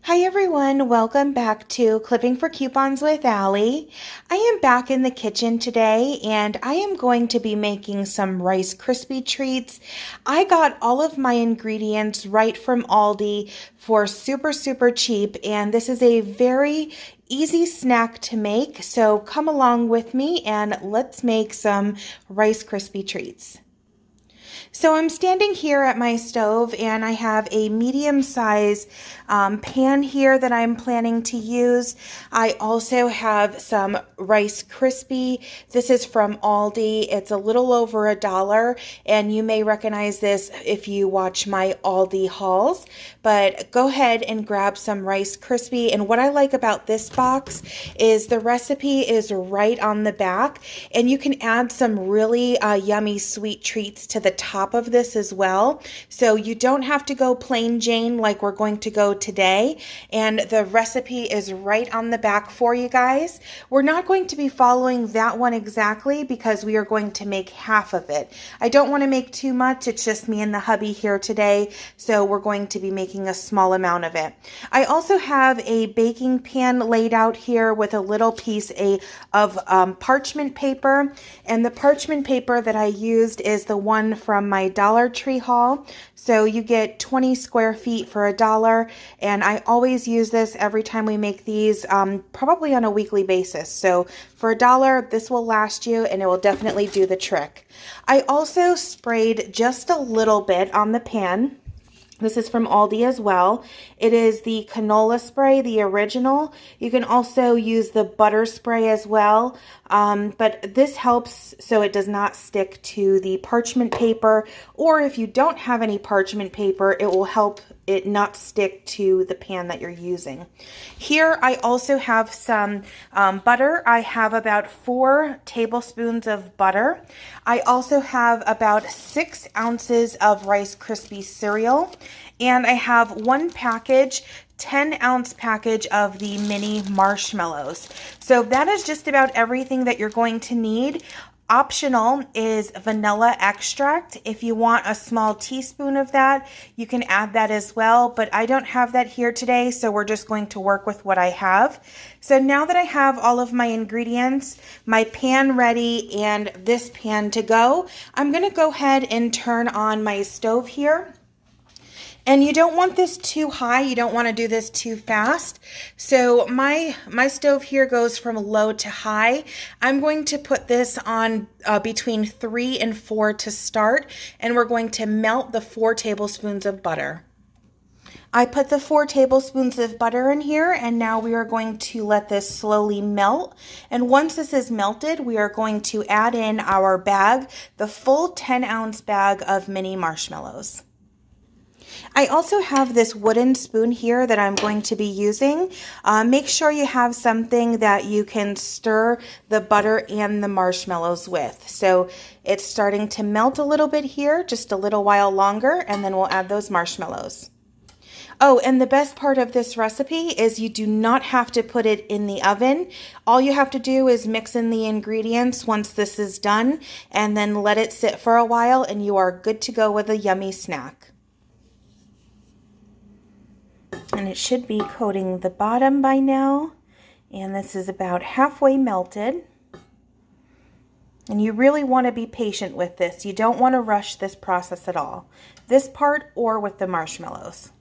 Hi everyone, welcome back to Clipping for Coupons with ALDI. I am back in the kitchen today and I am going to be making some Rice Krispie treats. I got all of my ingredients right from ALDI for super cheap, and this is a very easy snack to make. So come along with me and let's make some Rice Krispie treats. So I'm standing here at my stove and I have a medium size pan here that I'm planning to use. I also have some Rice Krispie. This is from Aldi. It's a little over $1 and you may recognize this if you watch my Aldi hauls. But go ahead and grab some Rice Krispie. And what I like about this box is the recipe is right on the back, and you can add some really yummy sweet treats to the top of this as well. So you don't have to go plain Jane like we're going to go today. And the recipe is right on the back for you guys. We're not going to be following that one exactly because we are going to make half of it. I don't want to make too much. It's just me and the hubby here today. So we're going to be making a small amount of it. I also have a baking pan laid out here with a little piece of parchment paper. And the parchment paper that I used is the one from my Dollar Tree haul. So you get 20 square feet for $1. And I always use this every time we make these, probably on a weekly basis. So for $1, this will last you and it will definitely do the trick. I also sprayed just a little bit on the pan. This is from Aldi as well. It is the canola spray, the original. You can also use the butter spray as well, but this helps so it does not stick to the parchment paper, or if you don't have any parchment paper, it will help it not stick to the pan that you're using. Here I also have some butter. I have about 4 tablespoons of butter. I also have about 6 ounces of Rice Krispie cereal. And I have 1 package, 10-ounce package of the mini marshmallows. So that is just about everything that you're going to need. Optional is vanilla extract. If you want a small teaspoon of that, you can add that as well, but I don't have that here today, so we're just going to work with what I have. So now that I have all of my ingredients, my pan ready, and this pan to go, I'm going to go ahead and turn on my stove here. And you don't want this too high. You don't want to do this too fast. So my stove here goes from low to high. I'm going to put this on between 3 and 4 to start. And we're going to melt the 4 tablespoons of butter. I put the 4 tablespoons of butter in here, and now we are going to let this slowly melt. And once this is melted, we are going to add in our bag, the full 10-ounce bag of mini marshmallows. I also have this wooden spoon here that I'm going to be using. Make sure you have something that you can stir the butter and the marshmallows with. So it's starting to melt a little bit here, just a little while longer, and then we'll add those marshmallows. Oh, and the best part of this recipe is you do not have to put it in the oven. All you have to do is mix in the ingredients once this is done, and then let it sit for a while, and you are good to go with a yummy snack. And it should be coating the bottom by now. And this is about halfway melted. And you really want to be patient with this. You don't want to rush this process at all. This part or with the marshmallows.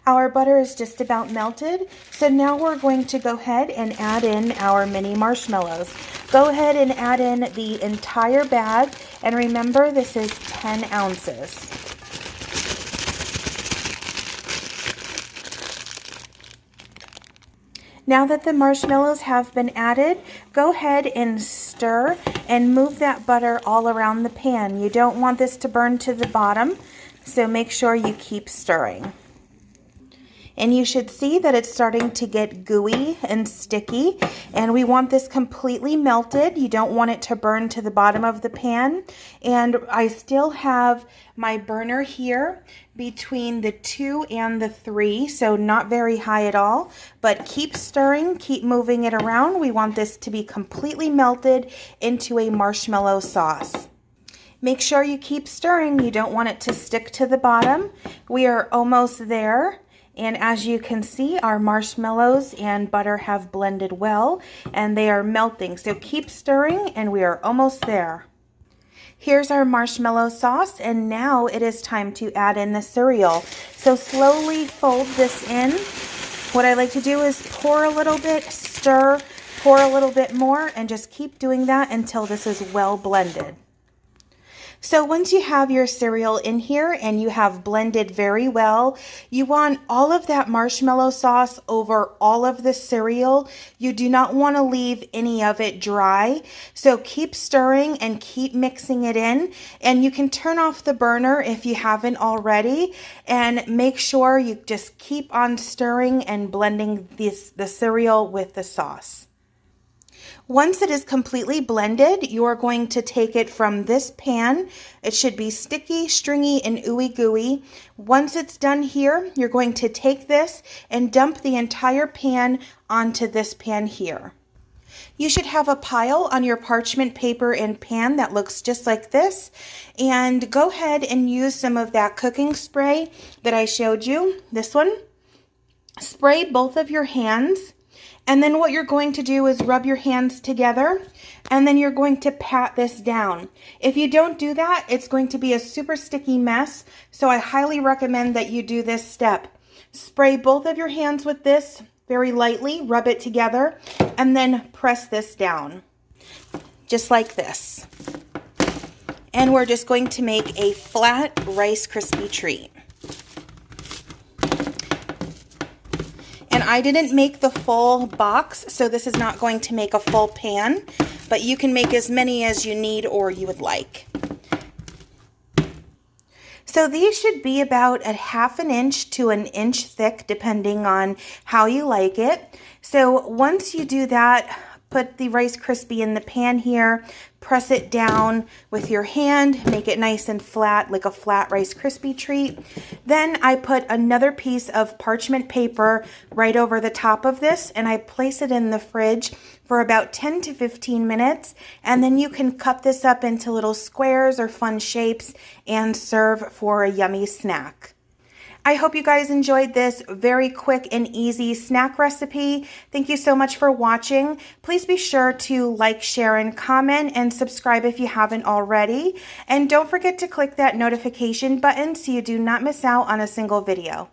Our butter is just about melted. So now we're going to go ahead and add in our mini marshmallows. Go ahead and add in the entire bag. And remember, this is 10 ounces. Now that the marshmallows have been added, go ahead and stir and move that butter all around the pan. You don't want this to burn to the bottom, so make sure you keep stirring. And you should see that it's starting to get gooey and sticky, and we want this completely melted. You don't want it to burn to the bottom of the pan. And I still have my burner here between the 2 and the 3, so not very high at all, but keep stirring, keep moving it around. We want this to be completely melted into a marshmallow sauce. Make sure you keep stirring. You don't want it to stick to the bottom. We are almost there. And as you can see, our marshmallows and butter have blended well and they are melting. So keep stirring and we are almost there. Here's our marshmallow sauce, and now it is time to add in the cereal. So slowly fold this in. What I like to do is pour a little bit, stir, pour a little bit more, and just keep doing that until this is well blended. So once you have your cereal in here and you have blended very well, you want all of that marshmallow sauce over all of the cereal. You do not want to leave any of it dry. So keep stirring and keep mixing it in. And you can turn off the burner if you haven't already. And make sure you just keep on stirring and blending the cereal with the sauce. Once it is completely blended, you are going to take it from this pan. It should be sticky, stringy, and ooey gooey. Once it's done here, you're going to take this and dump the entire pan onto this pan here. You should have a pile on your parchment paper and pan that looks just like this. And go ahead and use some of that cooking spray that I showed you, this one. Spray both of your hands. And then what you're going to do is rub your hands together, and then you're going to pat this down. If you don't do that, it's going to be a super sticky mess, so I highly recommend that you do this step. Spray both of your hands with this very lightly, rub it together, and then press this down, just like this. And we're just going to make a flat Rice Krispie treat. And I didn't make the full box, so this is not going to make a full pan, but you can make as many as you need or you would like. So these should be about a ½ inch to an inch thick, depending on how you like it. So once you do that, put the Rice Krispie in the pan here, press it down with your hand, make it nice and flat, like a flat Rice Krispie treat. Then I put another piece of parchment paper right over the top of this, and I place it in the fridge for about 10 to 15 minutes, and then you can cut this up into little squares or fun shapes and serve for a yummy snack. I hope you guys enjoyed this very quick and easy snack recipe. Thank you so much for watching. Please be sure to like, share, and comment, and subscribe if you haven't already. And don't forget to click that notification button so you do not miss out on a single video.